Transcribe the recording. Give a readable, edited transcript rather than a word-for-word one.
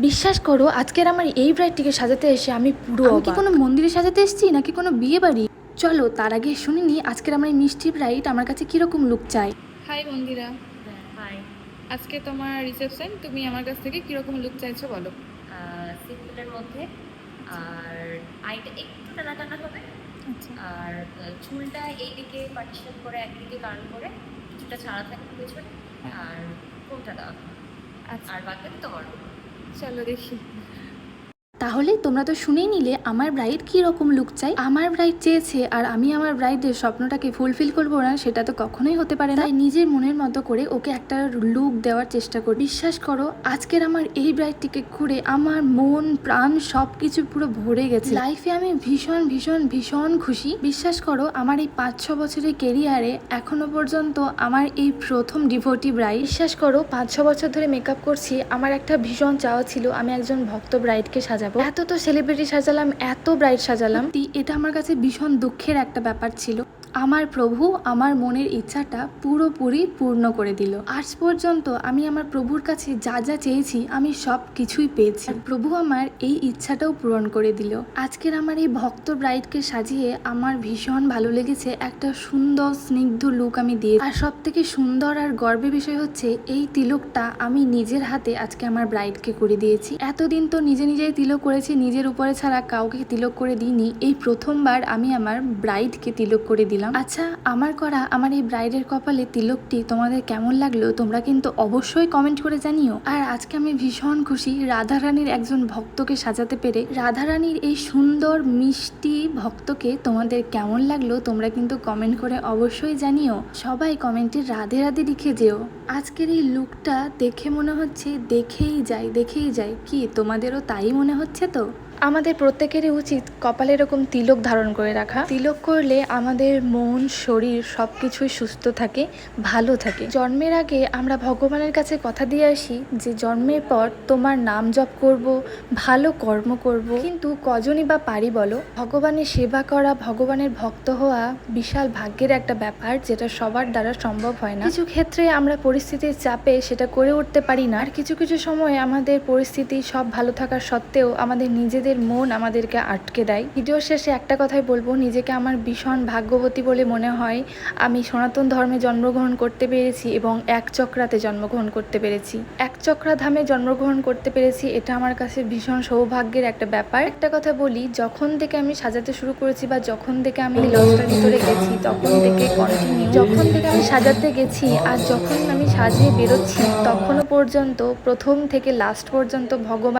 বিশ্বাস করো আজকের আমার এই ব্রাইডটিকে সাজাতে এসে আমি পুরো আমি কি কোনো মন্দিরে সাজাতে এসেছি নাকি কোনো বিয়ে বাড়ি। চলো তার আগে শুনে নি আজকের আমার এই মিষ্টি ব্রাইড আমার কাছে কিরকম লুক চাই। হাই মন্দিরা, হাই। আজকে তোমার রিসেপশন, তুমি আমার কাছ থেকে কিরকম লুক চাইছো বলো। সিম্পলের মধ্যে, আর আইটা একটু টানা টানা হবে, আচ্ছা, আর চুলটা এইদিকে পার্টিশন করে একদিকে কার্ল করে কিছুটা ছাড়া থাকবে পেছনে, আর কোনটা দেওয়া আচ্ছা আর বাকি তোমার। চলো দেখি। তাহলে তোমরা তো শুনেই নিলে আমার ব্রাইড কি রকম লুক চাই। আমার ব্রাইড চেয়েছে আর আমি আমার ব্রাইডের স্বপ্নটাকে ফুলফিল করবো না, সেটা তো কখনোই হতে পারে না। তাই নিজের মনের মতো করে ওকে একটা লুক দেওয়ার চেষ্টা করি। বিশ্বাস করো আজকের আমার এই ব্রাইডটিকে ঘুরে আমার মন প্রাণ সবকিছু পুরো ভরে গেছে। লাইফে আমি ভীষণ ভীষণ ভীষণ খুশি। বিশ্বাস করো আমার এই 5-6 বছরের কেরিয়ারে এখনো পর্যন্ত আমার এই প্রথম ডিভোটি ব্রাইড। বিশ্বাস করো 5-6 বছর ধরে মেকআপ করছি, আমার একটা ভীষণ চাওয়া ছিল আমি একজন ভক্ত ব্রাইডকে সাজাবো। এত তো সেলিব্রিটি সাজালাম, এত ব্রাইড সাজালাম, এটা আমার কাছে ভীষণ দুঃখের একটা ব্যাপার ছিল। আমার প্রভু আমার মনের ইচ্ছাটা পুরোপুরি পূর্ণ করে দিল। আজ পর্যন্ত আমি আমার প্রভুর কাছে যা যা চেয়েছি আমি সব কিছুই পেয়েছি, আর প্রভু আমার এই ইচ্ছাটাও পূরণ করে দিল। আজকের আমার এই ভক্ত ব্রাইডকে সাজিয়ে আমার ভীষণ ভালো লেগেছে। একটা সুন্দর স্নিগ্ধ লুক আমি দিয়ে, আর সব থেকে সুন্দর আর গর্বের বিষয় হচ্ছে এই তিলকটা আমি নিজের হাতে আজকে আমার ব্রাইডকে করে দিয়েছি। এতদিন তো নিজে নিজেই তিলক করেছি, নিজের উপরে ছাড়া কাউকে তিলক করে দিইনি। এই প্রথমবার আমি আমার ব্রাইডকে তিলক করে দিলাম। আচ্ছা আমার করা আমার এই ব্রাইডের কপালে তিলকটি তোমাদের কেমন লাগলো তোমরা কিন্তু অবশ্যই কমেন্ট করে জানিও। আর আজকে আমি ভীষণ খুশি রাধারানীর একজন ভক্তকে সাজাতে পেরে। রাধারানীর এই সুন্দর মিষ্টি ভক্তকে তোমাদের কেমন লাগলো তোমরা কিন্তু কমেন্ট করে অবশ্যই জানিও। সবাই কমেন্টে রাধে রাধে লিখে যেও। আজকের এই লুকটা দেখে মনে হচ্ছে দেখেই যাই। কি তোমাদেরও তাই মনে হচ্ছে তো? আমাদের প্রত্যেকেরই উচিত কপালে এরকম তিলক ধারণ করে রাখা। তিলক করলে আমাদের মন শরীর সবকিছুই সুস্থ থাকে, ভালো থাকে। জন্মের আগে আমরা ভগবানের কাছে কথা দিয়ে আসি যে জন্মের পর তোমার নাম জপ করব, ভালো কর্ম করব, কিন্তু কজনই বা পারি বলো? ভগবানের সেবা করা, ভগবানের ভক্ত হওয়া বিশাল ভাগ্যের একটা ব্যাপার, যেটা সবার দ্বারা সম্ভব হয় না। কিছু ক্ষেত্রে আমরা পরিস্থিতির চাপে সেটা করে উঠতে পারি না, আর কিছু কিছু সময় আমাদের পরিস্থিতি সব ভালো থাকা সত্ত্বেও আমাদের নিজেদের মন আমাদেরকে আটকে দেয়। ভিডিওর শেষে একটা কথাই বলবো, নিজেকে আমার ভীষণ ভাগ্যবতী বলে মনে হয়। আমি সনাতন ধর্মে জন্মগ্রহণ করতে পেরেছি এবং এক চক্রাতে জন্মগ্রহণ করতে পেরেছি, এক চক্রা ধামে জন্মগ্রহণ করতে পেরেছি। এটা আমার কাছে ভীষণ সৌভাগ্যের একটা ব্যাপার। একটা কথা বলি, যখন থেকে আমি সাজাতে শুরু করেছি বা যখন থেকে আমি লজটার ভিতরে গেছি তখন থেকে কন্টিনিউ, যখন থেকে আমি সাজাতে গেছি আর যখন আমি সাজিয়ে বেরোচ্ছি তখনও পর্যন্ত প্রথম থেকে লাস্ট পর্যন্ত ভগবান